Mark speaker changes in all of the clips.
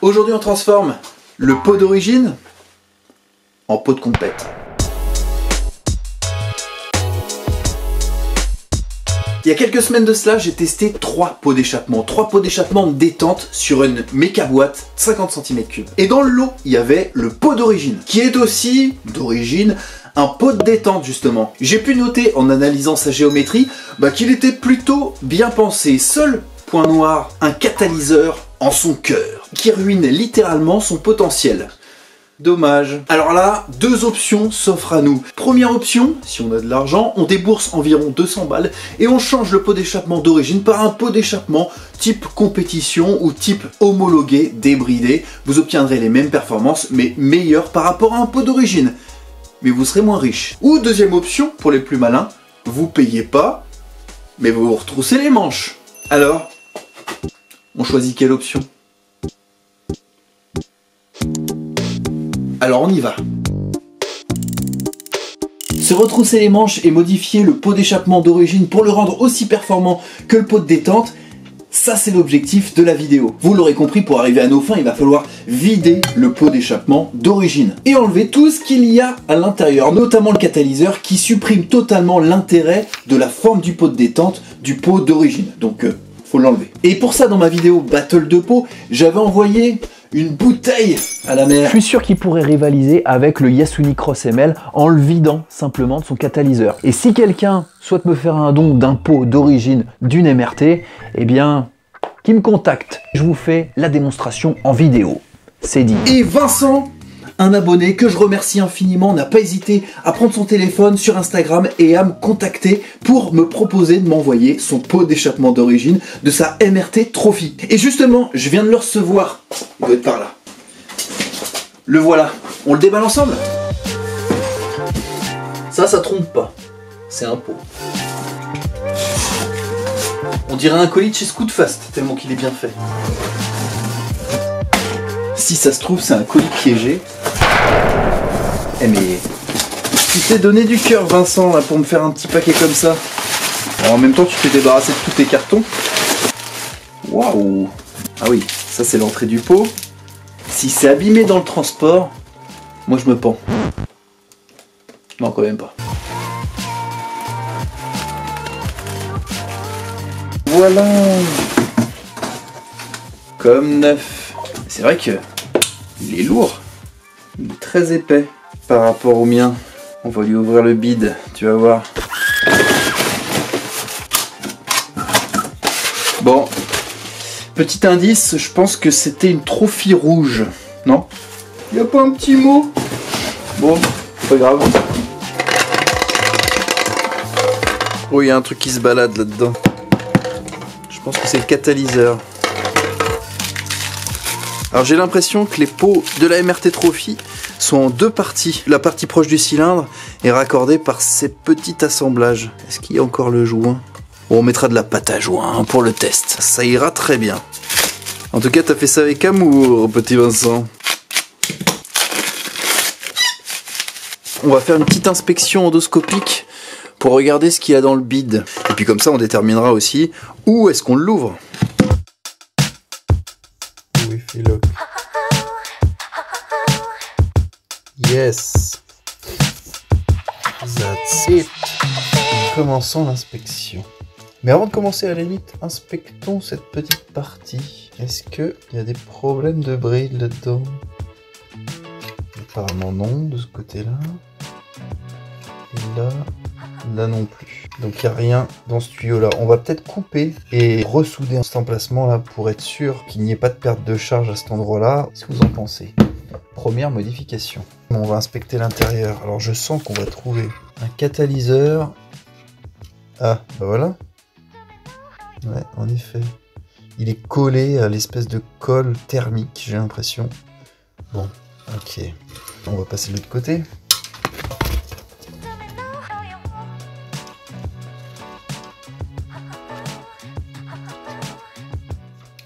Speaker 1: Aujourd'hui on transforme le pot d'origine en pot de compète. Il y a quelques semaines de cela, j'ai testé 3 pots d'échappement. 3 pots d'échappement de détente sur une méca boîte 50 cm3. Et dans le lot, il y avait le pot d'origine, qui est aussi, d'origine, un pot de détente justement. J'ai pu noter en analysant sa géométrie qu'il était plutôt bien pensé. Seul point noir, un catalyseur en son cœur, qui ruine littéralement son potentiel. Dommage. Alors là, 2 options s'offrent à nous. Première option, si on a de l'argent, on débourse environ 200 balles et on change le pot d'échappement d'origine par un pot d'échappement type compétition ou type homologué, débridé. Vous obtiendrez les mêmes performances, mais meilleures par rapport à un pot d'origine. Mais vous serez moins riche. Ou deuxième option, pour les plus malins, vous payez pas, mais vous vous retroussez les manches. Alors, on choisit quelle option ? Alors on y va. Se retrousser les manches et modifier le pot d'échappement d'origine pour le rendre aussi performant que le pot de détente, ça c'est l'objectif de la vidéo. Vous l'aurez compris, pour arriver à nos fins, il va falloir vider le pot d'échappement d'origine et enlever tout ce qu'il y a à l'intérieur, notamment le catalyseur qui supprime totalement l'intérêt de la forme du pot de détente du pot d'origine. Donc faut l'enlever. Et pour ça, dans ma vidéo Battle de pot, j'avais envoyé une bouteille à la mer.
Speaker 2: Je suis sûr qu'il pourrait rivaliser avec le Yasuni Cross ML en le vidant simplement de son catalyseur. Et si quelqu'un souhaite me faire un don d'un pot d'origine d'une MRT, eh bien, qu'il me contacte. Je vous fais la démonstration en vidéo. C'est dit.
Speaker 1: Et Vincent, un abonné que je remercie infiniment, n'a pas hésité à prendre son téléphone sur Instagram et à me contacter pour me proposer de m'envoyer son pot d'échappement d'origine de sa MRT Trophy. Et justement, je viens de le recevoir. Il doit être par là. Le voilà. On le déballe ensemble? Ça trompe pas. C'est un pot. On dirait un colis de chez Scootfast, tellement qu'il est bien fait. Si ça se trouve, c'est un colis piégé. Eh mais... tu t'es donné du cœur, Vincent, là, pour me faire un petit paquet comme ça. Alors, en même temps, tu t'es débarrassé de tous tes cartons. Waouh! Ah oui, ça c'est l'entrée du pot. Si c'est abîmé dans le transport, moi je me pends. Non, quand même pas. Voilà! Comme neuf. C'est vrai que il est lourd. Il est très épais par rapport au mien. On va lui ouvrir le bide, tu vas voir. Bon, petit indice, je pense que c'était une Trophy rouge. Non? Il n'y a pas un petit mot? Bon, pas grave. Oh, il y a un truc qui se balade là-dedans. Je pense que c'est le catalyseur. Alors j'ai l'impression que les pots de la MRT Trophy sont en 2 parties. La partie proche du cylindre est raccordée par ces petits assemblages. Est-ce qu'il y a encore le joint? Bon, on mettra de la pâte à joint pour le test. Ça ira très bien. En tout cas, t'as fait ça avec amour, petit Vincent. On va faire une petite inspection endoscopique pour regarder ce qu'il y a dans le bide. Et puis comme ça, on déterminera aussi où est-ce qu'on l'ouvre. Wi-Fi lock. Yes. That's it. Commençons l'inspection. Mais avant de commencer, à la limite, inspectons cette petite partie. Est-ce qu'il y a des problèmes de bride là-dedans? Apparemment non, de ce côté-là. Et là, là non plus. Donc il n'y a rien dans ce tuyau-là. On va peut-être couper et ressouder cet emplacement-là pour être sûr qu'il n'y ait pas de perte de charge à cet endroit-là. Qu'est-ce que vous en pensez? Première modification. On va inspecter l'intérieur. Alors je sens qu'on va trouver un catalyseur. Ah, bah voilà. Ouais, en effet. Il est collé à l'espèce de colle thermique, j'ai l'impression. Bon, ok. On va passer de l'autre côté.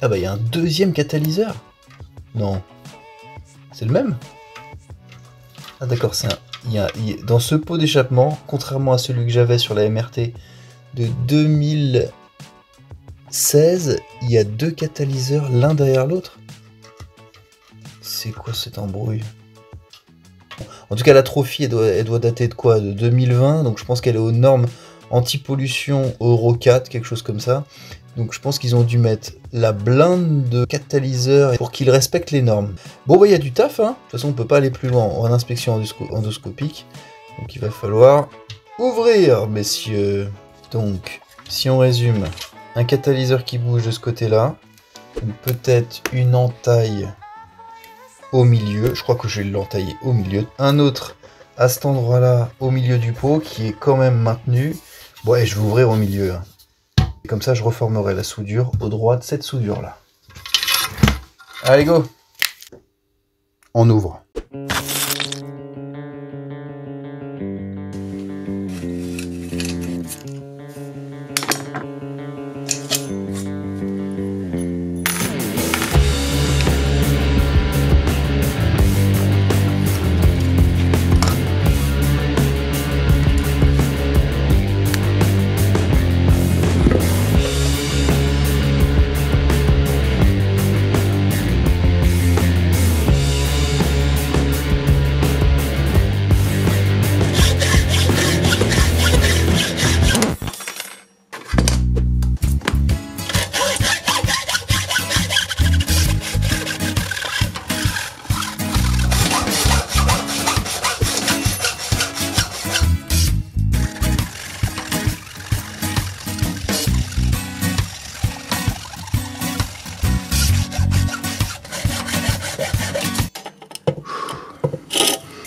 Speaker 1: Ah bah il y a un deuxième catalyseur. Non. C'est le même? Ah d'accord, c'est un... dans ce pot d'échappement, contrairement à celui que j'avais sur la MRT de 2016, il y a 2 catalyseurs l'un derrière l'autre.
Speaker 3: C'est quoi cette embrouille? En tout cas, la Trophy, elle doit dater de quoi? De 2020, donc je pense qu'elle est aux normes anti-pollution Euro 4, quelque chose comme ça. Donc je pense qu'ils ont dû mettre la blinde de catalyseur pour qu'ils respectent les normes. Bon bah il y a du taf, hein. De toute façon on peut pas aller plus loin en inspection endoscopique. Donc il va falloir ouvrir, messieurs. Donc si on résume, un catalyseur qui bouge de ce côté-là, peut-être une entaille au milieu, je crois que je vais l'entailler au milieu. Un autre à cet endroit-là, au milieu du pot, qui est quand même maintenu. Bon, et je vais ouvrir au milieu. Hein. Et comme ça, je reformerai la soudure au droit de cette soudure-là. Allez, go! On ouvre.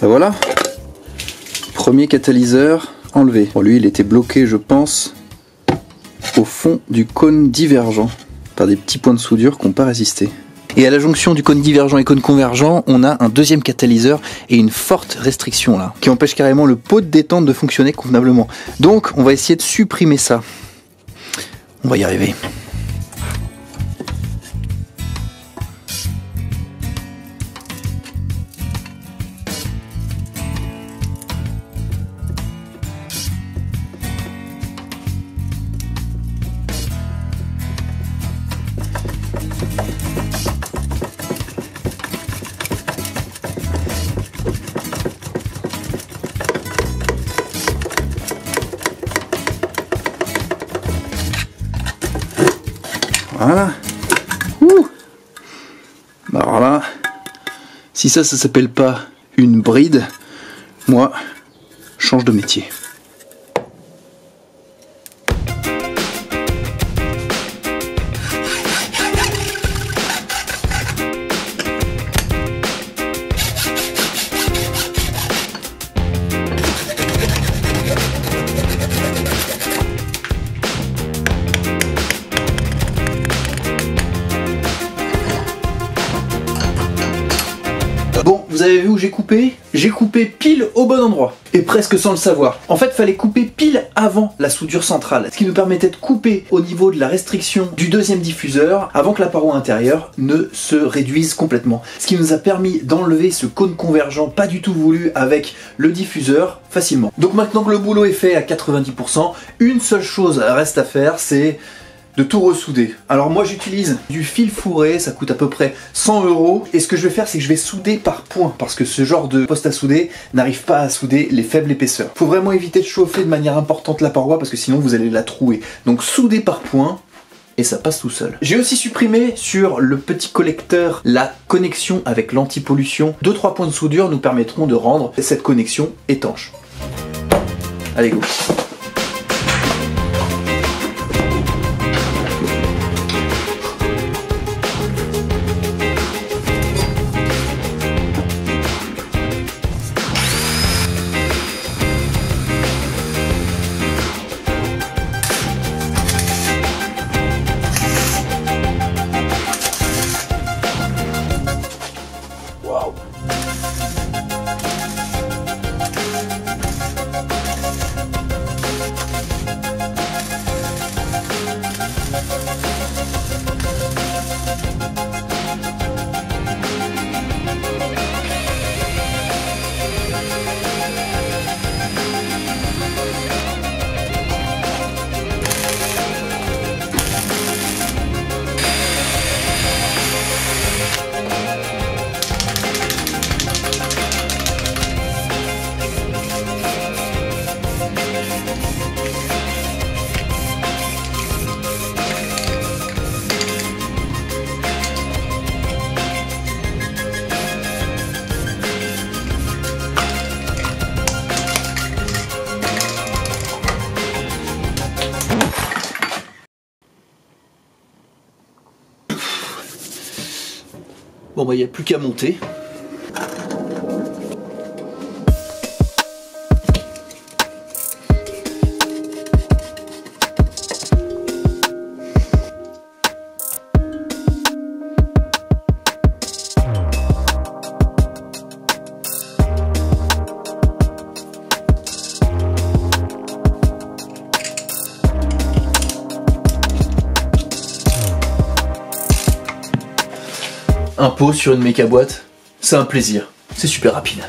Speaker 1: Ben voilà, premier catalyseur enlevé. Bon, lui il était bloqué je pense au fond du cône divergent par des petits points de soudure qui n'ont pas résisté. Et à la jonction du cône divergent et cône convergent, on a un deuxième catalyseur et une forte restriction là, qui empêche carrément le pot de détente de fonctionner convenablement. Donc on va essayer de supprimer ça. On va y arriver. Voilà. Ouh. Alors là, si ça s'appelle pas une bride, moi, je change de métier. Bon, vous avez vu où j'ai coupé? J'ai coupé pile au bon endroit, et presque sans le savoir. En fait, fallait couper pile avant la soudure centrale, ce qui nous permettait de couper au niveau de la restriction du deuxième diffuseur, avant que la paroi intérieure ne se réduise complètement. Ce qui nous a permis d'enlever ce cône convergent pas du tout voulu avec le diffuseur facilement. Donc maintenant que le boulot est fait à 90%, une seule chose reste à faire, c'est de tout ressouder. Alors moi j'utilise du fil fourré, ça coûte à peu près 100 €. Et ce que je vais faire, c'est que je vais souder par points, parce que ce genre de poste à souder n'arrive pas à souder les faibles épaisseurs. Faut vraiment éviter de chauffer de manière importante la paroi, parce que sinon vous allez la trouer. Donc souder par points, et ça passe tout seul. J'ai aussi supprimé sur le petit collecteur la connexion avec l'anti-pollution. 2-3 points de soudure nous permettront de rendre cette connexion étanche. Allez go! Bon bah il n'y a plus qu'à monter. Un pot sur une méca boîte, c'est un plaisir, c'est super rapide.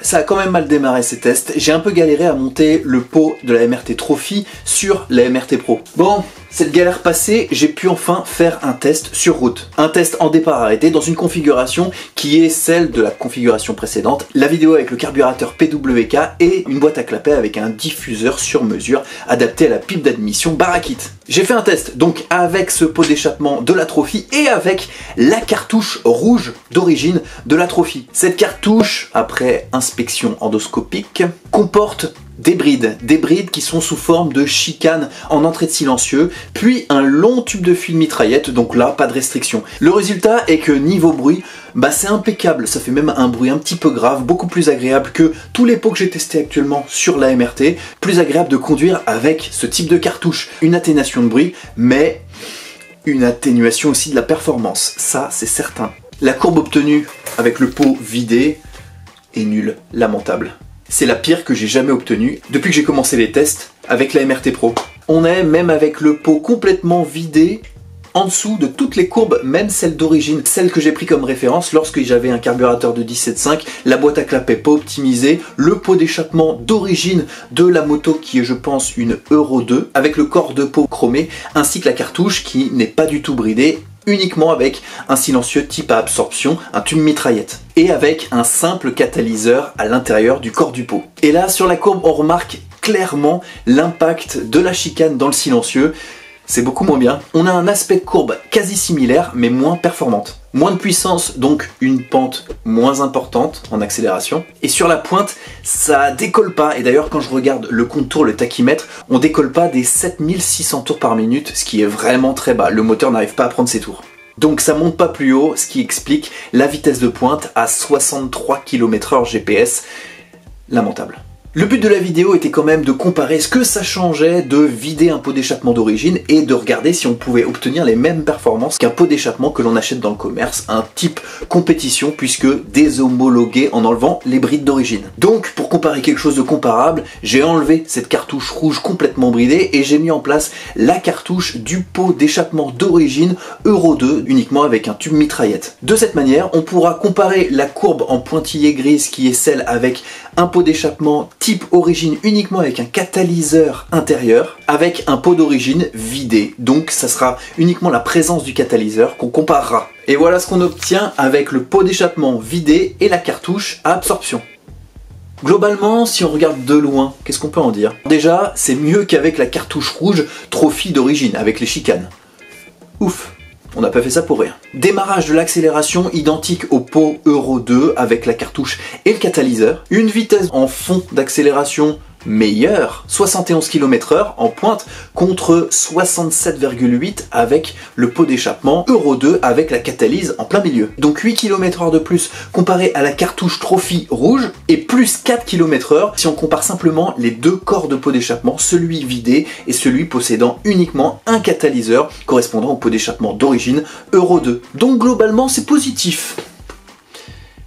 Speaker 1: Ça a quand même mal démarré ces tests, j'ai un peu galéré à monter le pot de la MRT Trophy sur la MRT Pro. Bon, cette galère passée, j'ai pu enfin faire un test sur route. Un test en départ arrêté dans une configuration qui est celle de la configuration précédente, la vidéo avec le carburateur PWK et une boîte à clapet avec un diffuseur sur mesure adapté à la pipe d'admission Barakit. J'ai fait un test donc avec ce pot d'échappement de la Trophy et avec la cartouche rouge d'origine de la Trophy. Cette cartouche, après inspection endoscopique, comporte des brides qui sont sous forme de chicane en entrée de silencieux, puis un long tube de fil mitraillette, donc là pas de restriction. Le résultat est que niveau bruit, c'est impeccable, ça fait même un bruit un petit peu grave, beaucoup plus agréable que tous les pots que j'ai testés actuellement sur la MRT, plus agréable de conduire avec ce type de cartouche. Une atténuation de bruit, mais une atténuation aussi de la performance, ça c'est certain. La courbe obtenue avec le pot vidé est nulle, lamentable. C'est la pire que j'ai jamais obtenue depuis que j'ai commencé les tests avec la MRT Pro. On est, même avec le pot complètement vidé, en dessous de toutes les courbes, même celles d'origine, celles que j'ai pris comme référence lorsque j'avais un carburateur de 17.5, la boîte à clapet pas optimisée, le pot d'échappement d'origine de la moto qui est je pense une Euro 2, avec le corps de pot chromé, ainsi que la cartouche qui n'est pas du tout bridée, uniquement avec un silencieux type à absorption, un tube mitraillette, et avec un simple catalyseur à l'intérieur du corps du pot. Et là, sur la courbe, on remarque clairement l'impact de la chicane dans le silencieux. C'est beaucoup moins bien. On a un aspect de courbe quasi similaire, mais moins performante. Moins de puissance, donc une pente moins importante en accélération. Et sur la pointe, ça décolle pas. Et d'ailleurs, quand je regarde le contour, le tachymètre, on décolle pas des 7600 tours par minute, ce qui est vraiment très bas. Le moteur n'arrive pas à prendre ses tours. Donc ça monte pas plus haut, ce qui explique la vitesse de pointe à 63 km/h GPS. Lamentable. Le but de la vidéo était quand même de comparer ce que ça changeait de vider un pot d'échappement d'origine et de regarder si on pouvait obtenir les mêmes performances qu'un pot d'échappement que l'on achète dans le commerce, un type compétition puisque déshomologué en enlevant les brides d'origine. Donc pour comparer quelque chose de comparable, j'ai enlevé cette cartouche rouge complètement bridée et j'ai mis en place la cartouche du pot d'échappement d'origine Euro 2 uniquement avec un tube mitraillette. De cette manière, on pourra comparer la courbe en pointillé grise qui est celle avec un pot d'échappement type origine uniquement avec un catalyseur intérieur avec un pot d'origine vidé. Donc ça sera uniquement la présence du catalyseur qu'on comparera. Et voilà ce qu'on obtient avec le pot d'échappement vidé et la cartouche à absorption. Globalement, si on regarde de loin, qu'est-ce qu'on peut en dire? Déjà, c'est mieux qu'avec la cartouche rouge Trophy d'origine, avec les chicanes. Ouf, on n'a pas fait ça pour rien. Démarrage de l'accélération identique au pot Euro 2 avec la cartouche et le catalyseur. Une vitesse en fond d'accélération meilleure, 71 km/h en pointe contre 67,8 avec le pot d'échappement Euro 2 avec la catalyse en plein milieu. Donc 8 km/h de plus comparé à la cartouche Trophy rouge et plus 4 km/h si on compare simplement les deux corps de pot d'échappement, celui vidé et celui possédant uniquement un catalyseur correspondant au pot d'échappement d'origine Euro 2. Donc globalement c'est positif.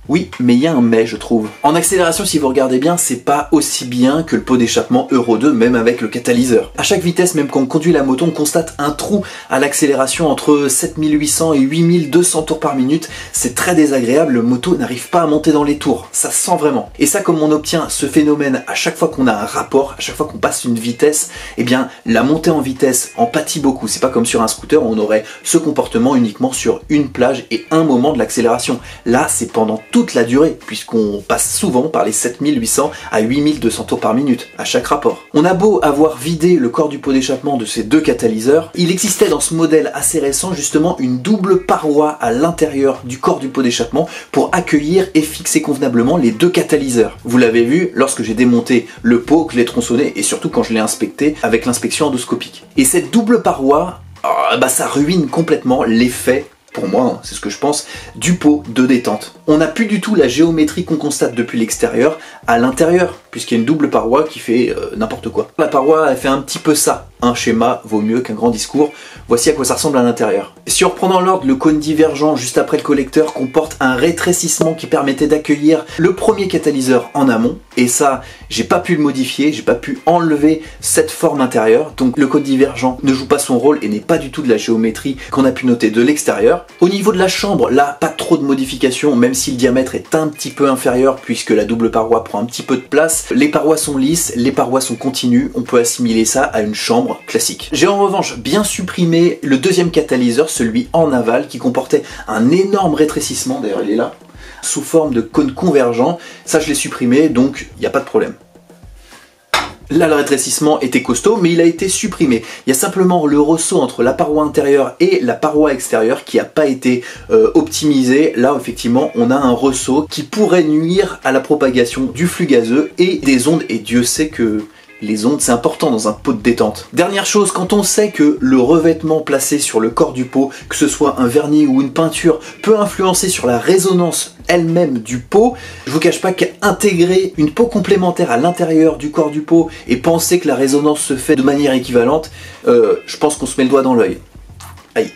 Speaker 1: Oui, mais il y a un mais, je trouve. En accélération, si vous regardez bien, c'est pas aussi bien que le pot d'échappement Euro 2, même avec le catalyseur. À chaque vitesse, même quand on conduit la moto, on constate un trou à l'accélération entre 7800 et 8200 tours par minute. C'est très désagréable, le moto n'arrive pas à monter dans les tours. Ça se sent vraiment. Et ça, comme on obtient ce phénomène à chaque fois qu'on a un rapport, à chaque fois qu'on passe une vitesse, eh bien, la montée en vitesse en pâtit beaucoup. C'est pas comme sur un scooter où on aurait ce comportement uniquement sur une plage et un moment de l'accélération. Là, c'est pendant toute la durée, puisqu'on passe souvent par les 7800 à 8200 tours par minute à chaque rapport. On a beau avoir vidé le corps du pot d'échappement de ces deux catalyseurs, il existait dans ce modèle assez récent justement une double paroi à l'intérieur du corps du pot d'échappement pour accueillir et fixer convenablement les deux catalyseurs. Vous l'avez vu lorsque j'ai démonté le pot, que je l'ai tronçonné et surtout quand je l'ai inspecté avec l'inspection endoscopique. Et cette double paroi, ça ruine complètement l'effet, pour moi, c'est ce que je pense, du pot de détente. On n'a plus du tout la géométrie qu'on constate depuis l'extérieur à l'intérieur, puisqu'il y a une double paroi qui fait n'importe quoi. La paroi, elle fait un petit peu ça. Un schéma vaut mieux qu'un grand discours. Voici à quoi ça ressemble à l'intérieur. Si on reprend dans l'ordre, le cône divergent juste après le collecteur comporte un rétrécissement qui permettait d'accueillir le premier catalyseur en amont. Et ça, j'ai pas pu le modifier, j'ai pas pu enlever cette forme intérieure. Donc le cône divergent ne joue pas son rôle et n'est pas du tout de la géométrie qu'on a pu noter de l'extérieur. Au niveau de la chambre, là, pas trop de modifications, même si le diamètre est un petit peu inférieur puisque la double paroi prend un petit peu de place. Les parois sont lisses, les parois sont continues. On peut assimiler ça à une chambre classique. J'ai en revanche bien supprimé le deuxième catalyseur, celui en aval, qui comportait un énorme rétrécissement, d'ailleurs il est là, sous forme de cône convergent. Ça je l'ai supprimé, donc il n'y a pas de problème. Là, le rétrécissement était costaud, mais il a été supprimé. Il y a simplement le ressaut entre la paroi intérieure et la paroi extérieure qui n'a pas été optimisé. Là, effectivement, on a un ressaut qui pourrait nuire à la propagation du flux gazeux et des ondes, et Dieu sait que les ondes, c'est important dans un pot de détente. Dernière chose, quand on sait que le revêtement placé sur le corps du pot, que ce soit un vernis ou une peinture, peut influencer sur la résonance elle-même du pot, je vous cache pas qu'intégrer une peau complémentaire à l'intérieur du corps du pot et penser que la résonance se fait de manière équivalente, je pense qu'on se met le doigt dans l'œil. Aïe.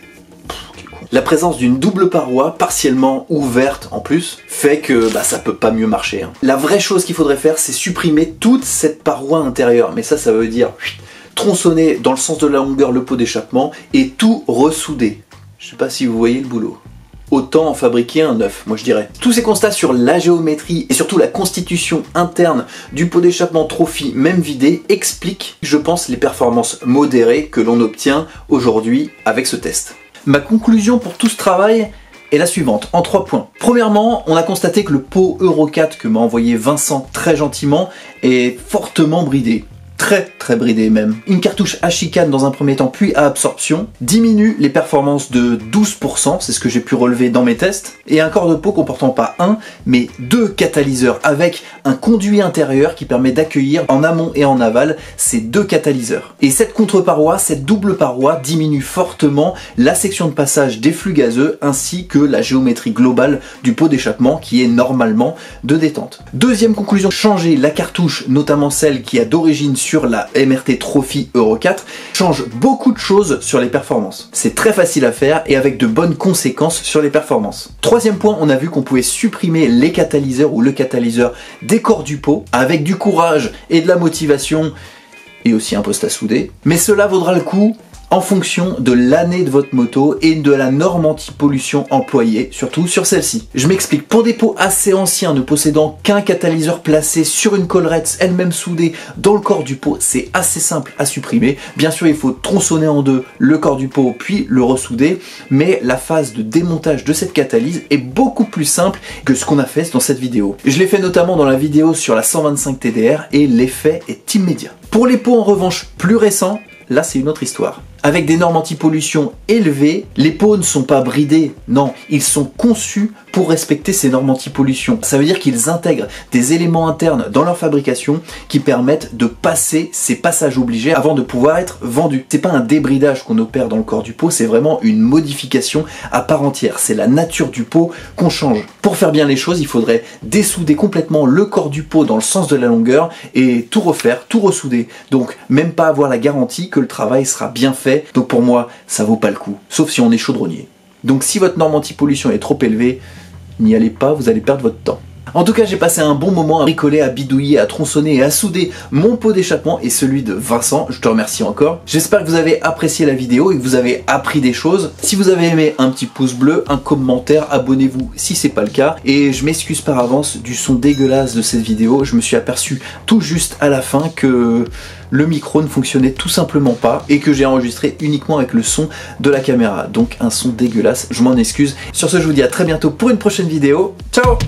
Speaker 1: La présence d'une double paroi partiellement ouverte en plus fait que ça peut pas mieux marcher. La vraie chose qu'il faudrait faire, c'est supprimer toute cette paroi intérieure. Mais ça veut dire tronçonner dans le sens de la longueur le pot d'échappement et tout ressouder. Je sais pas si vous voyez le boulot. Autant en fabriquer un neuf, moi je dirais. Tous ces constats sur la géométrie et surtout la constitution interne du pot d'échappement Trophy, même vidé, expliquent, je pense, les performances modérées que l'on obtient aujourd'hui avec ce test. Ma conclusion pour tout ce travail est la suivante, en 3 points. Premièrement, on a constaté que le pot Euro 4 que m'a envoyé Vincent très gentiment est fortement bridé. très bridé même. Une cartouche à chicane dans un premier temps puis à absorption diminue les performances de 12%, c'est ce que j'ai pu relever dans mes tests, et un corps de peau comportant pas un mais 2 catalyseurs avec un conduit intérieur qui permet d'accueillir en amont et en aval ces 2 catalyseurs. Et cette contreparoi, cette double paroi diminue fortement la section de passage des flux gazeux ainsi que la géométrie globale du pot d'échappement qui est normalement de détente. Deuxième conclusion, changer la cartouche, notamment celle qui a d'origine sur la MRT Trophy Euro 4, change beaucoup de choses sur les performances. C'est très facile à faire et avec de bonnes conséquences sur les performances. Troisième point, on a vu qu'on pouvait supprimer les catalyseurs ou le catalyseur des corps du pot avec du courage et de la motivation et aussi un poste à souder. Mais cela vaudra le coup en fonction de l'année de votre moto et de la norme anti-pollution employée, surtout sur celle-ci. Je m'explique, pour des pots assez anciens ne possédant qu'un catalyseur placé sur une collerette elle-même soudée dans le corps du pot, c'est assez simple à supprimer. Bien sûr, il faut tronçonner en deux le corps du pot puis le ressouder, mais la phase de démontage de cette catalyse est beaucoup plus simple que ce qu'on a fait dans cette vidéo. Je l'ai fait notamment dans la vidéo sur la 125 TDR et l'effet est immédiat. Pour les pots en revanche plus récents, là c'est une autre histoire. Avec des normes anti-pollution élevées, les pots ne sont pas bridés, non, ils sont conçus pour respecter ces normes anti-pollution. Ça veut dire qu'ils intègrent des éléments internes dans leur fabrication qui permettent de passer ces passages obligés avant de pouvoir être vendus. C'est pas un débridage qu'on opère dans le corps du pot, c'est vraiment une modification à part entière. C'est la nature du pot qu'on change. Pour faire bien les choses, il faudrait dessouder complètement le corps du pot dans le sens de la longueur et tout refaire, tout ressouder. Donc même pas avoir la garantie que le travail sera bien fait. Donc pour moi, ça vaut pas le coup, sauf si on est chaudronnier. Donc si votre norme anti-pollution est trop élevée, n'y allez pas, vous allez perdre votre temps. En tout cas, j'ai passé un bon moment à bricoler, à bidouiller, à tronçonner et à souder mon pot d'échappement et celui de Vincent. Je te remercie encore. J'espère que vous avez apprécié la vidéo et que vous avez appris des choses. Si vous avez aimé, un petit pouce bleu, un commentaire, abonnez-vous si c'est pas le cas. Et je m'excuse par avance du son dégueulasse de cette vidéo. Je me suis aperçu tout juste à la fin que le micro ne fonctionnait tout simplement pas et que j'ai enregistré uniquement avec le son de la caméra. Donc un son dégueulasse, je m'en excuse. Sur ce, je vous dis à très bientôt pour une prochaine vidéo. Ciao!